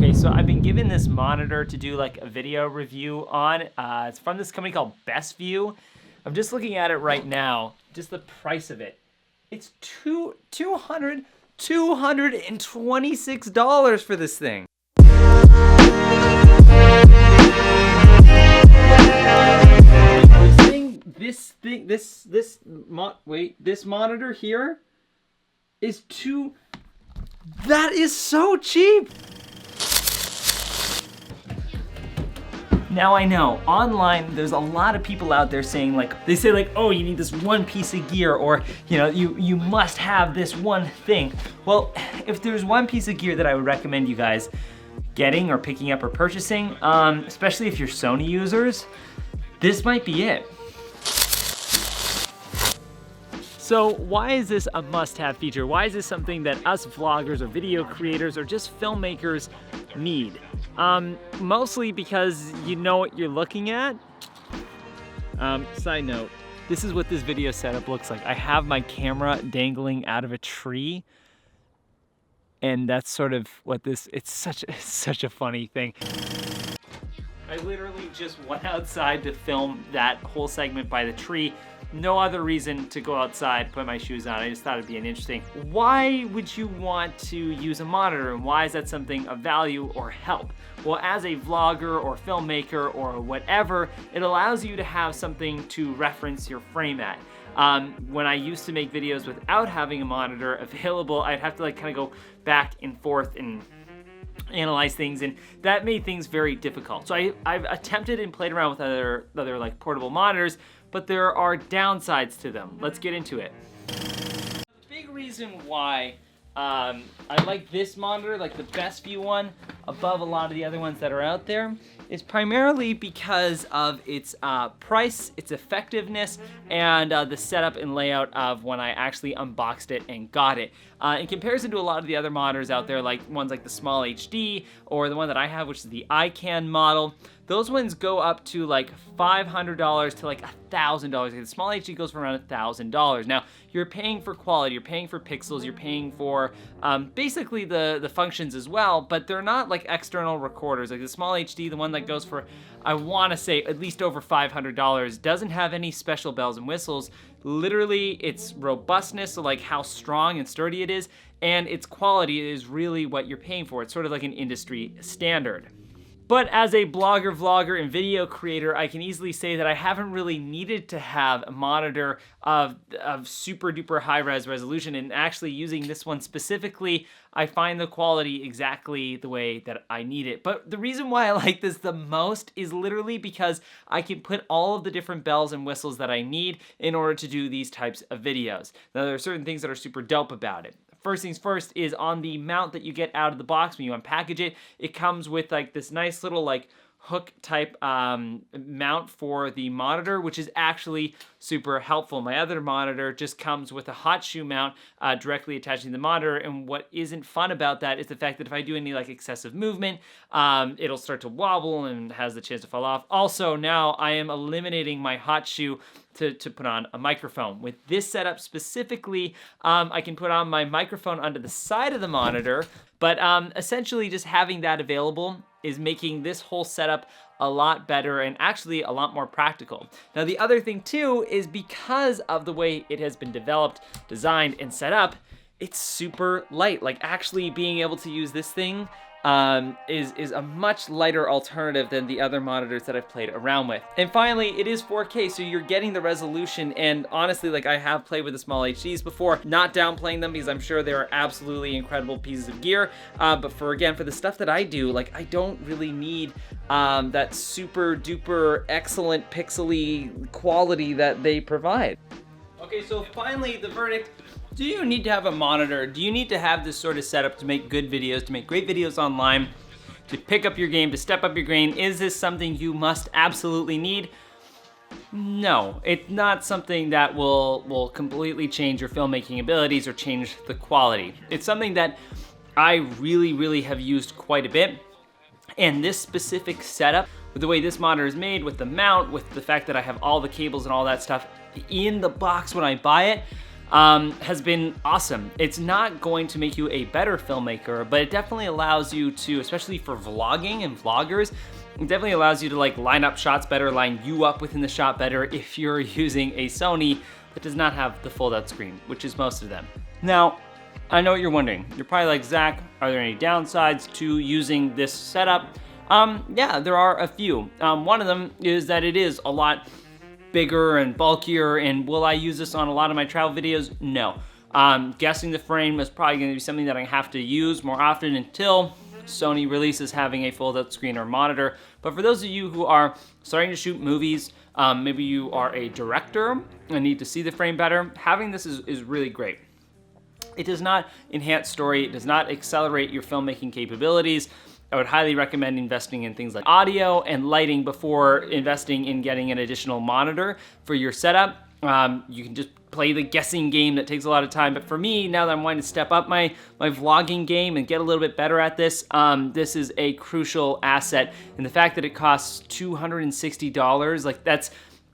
Okay, so I've been given this monitor to do like a video review on. It's from this company called Best View. I'm just looking at it right now, just the price of it. It's $226 for this thing. This monitor here is that is so cheap. Now I know, online, there's a lot of people out there saying they say oh, you need this one piece of gear, or you must have this one thing. Well, if there's one piece of gear that I would recommend you guys getting or picking up or purchasing, especially if you're Sony users, this might be it. So why is this a must-have feature? Why is this something that us vloggers or video creators or just filmmakers need? Mostly because you know what you're looking at. Side note, this is what this video setup looks like. I have my camera dangling out of a tree, and that's sort of what it's such a funny thing. I literally just went outside to film that whole segment by the tree. No other reason to go outside, put my shoes on. I just thought it'd be an interesting. Why would you want to use a monitor, and why is that something of value or help? Well, as a vlogger or filmmaker or whatever, it allows you to have something to reference your frame at. When I used to make videos without having a monitor available, I'd have to kind of go back and forth and analyze things, and that made things very difficult. So I've attempted and played around with other like portable monitors, but there are downsides to them. Let's get into it. The big reason why I like this monitor, like the Best View one, above a lot of the other ones that are out there, is primarily because of its price, its effectiveness, and the setup and layout of when I actually unboxed it and got it. In comparison to a lot of the other monitors out there, like ones like the Small HD, or the one that I have, which is the iCan model, those ones go up to like $500 to like $1,000. The Small HD goes for around $1,000. Now, you're paying for quality, you're paying for pixels, you're paying for basically the functions as well, but they're not like external recorders. Like the Small HD, the one that goes for, I want to say, at least over $500, doesn't have any special bells and whistles. Literally, its robustness, so like how strong and sturdy it is, and its quality is really what you're paying for. It's sort of like an industry standard. But as a blogger, vlogger, and video creator, I can easily say that I haven't really needed to have a monitor of super duper high res resolution, and actually using this one specifically, I find the quality exactly the way that I need it. But the reason why I like this the most is literally because I can put all of the different bells and whistles that I need in order to do these types of videos. Now, there are certain things that are super dope about it. First things first is on the mount that you get out of the box when you unpackage it, it comes with like this nice little like hook type mount for the monitor, which is actually super helpful. My other monitor just comes with a hot shoe mount directly attaching the monitor, and what isn't fun about that is the fact that if I do any like excessive movement, it'll start to wobble and has the chance to fall off. Also, now I am eliminating my hot shoe to put on a microphone. With this setup specifically, I can put on my microphone onto the side of the monitor, but essentially just having that available is making this whole setup a lot better and actually a lot more practical. Now, the other thing too is because of the way it has been developed, designed, and set up, it's super light. Like actually being able to use this thing is a much lighter alternative than the other monitors that I've played around with. And finally, it is 4K, so you're getting the resolution, and honestly, like I have played with the Small HDs before, not downplaying them because I'm sure they are absolutely incredible pieces of gear, but for the stuff that I do, like I don't really need that super duper excellent pixely quality that they provide. Okay, so finally the verdict. Do you need to have a monitor? Do you need to have this sort of setup to make good videos, to make great videos online, to pick up your game, to step up your game? Is this something you must absolutely need? No, it's not something that will completely change your filmmaking abilities or change the quality. It's something that I really have used quite a bit. And this specific setup, with the way this monitor is made, with the mount, with the fact that I have all the cables and all that stuff in the box when I buy it, has been awesome. It's not going to make you a better filmmaker, but it definitely allows you to, especially for vlogging and vloggers, it definitely allows you to like line up shots better, line you up within the shot better if you're using a Sony that does not have the fold-out screen, which is most of them. Now, I know what you're wondering. You're probably like, Zach, are there any downsides to using this setup? Yeah, there are a few. One of them is that it is a lot bigger and bulkier, and will I use this on a lot of my travel videos? No. Guessing the frame is probably going to be something that I have to use more often until Sony releases having a fold-out screen or monitor. But for those of you who are starting to shoot movies, maybe you are a director and need to see the frame better, having this is really great. It does not enhance story, it does not accelerate your filmmaking capabilities. I would highly recommend investing in things like audio and lighting before investing in getting an additional monitor for your setup. You can just play the guessing game that takes a lot of time, but for me, now that I'm wanting to step up my vlogging game and get a little bit better at this, this is a crucial asset. And the fact that it costs $260, like that's,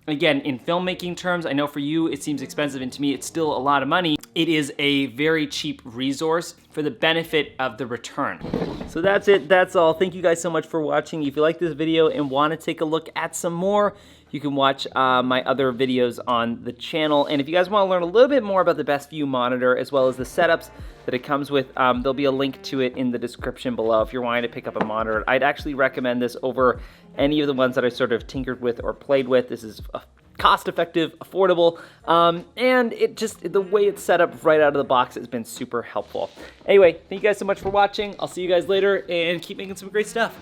again, in filmmaking terms, I know for you it seems expensive, and to me it's still a lot of money. It is a very cheap resource for the benefit of the return. So that's it, that's all. Thank you guys so much for watching. If you like this video and want to take a look at some more, you can watch my other videos on the channel. And if you guys want to learn a little bit more about the Best View monitor as well as the setups that it comes with, there'll be a link to it in the description below if you're wanting to pick up a monitor. I'd actually recommend this over any of the ones that I sort of tinkered with or played with. This is cost-effective, affordable, and it just, the way it's set up right out of the box has been super helpful. Anyway, thank you guys so much for watching. I'll see you guys later, and keep making some great stuff.